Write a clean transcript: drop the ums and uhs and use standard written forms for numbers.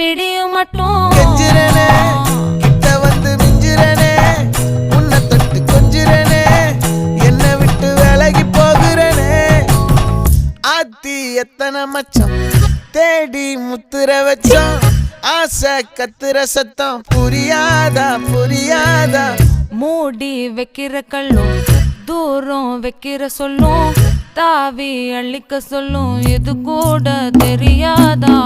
பிடியும் மட்டும் கெஞ்சிரனே கிட்ட வந்து மிஞ்சிரனே உன்னை தொட்டு கொஞ்சிரனே என்னை விட்டு விலகி போகிறனே ஆத்தி எத்தனை மச்சம் தேடி முத்துற வச்சோம் ஆசை கத்துற சத்தம் புரியாதா புரியாதா மூடி வைக்கிற கல்லும் தூரம் வைக்கிற சொல்லும் தாவி அள்ளிக்க சொல்லும் இது கூட தெரியாதா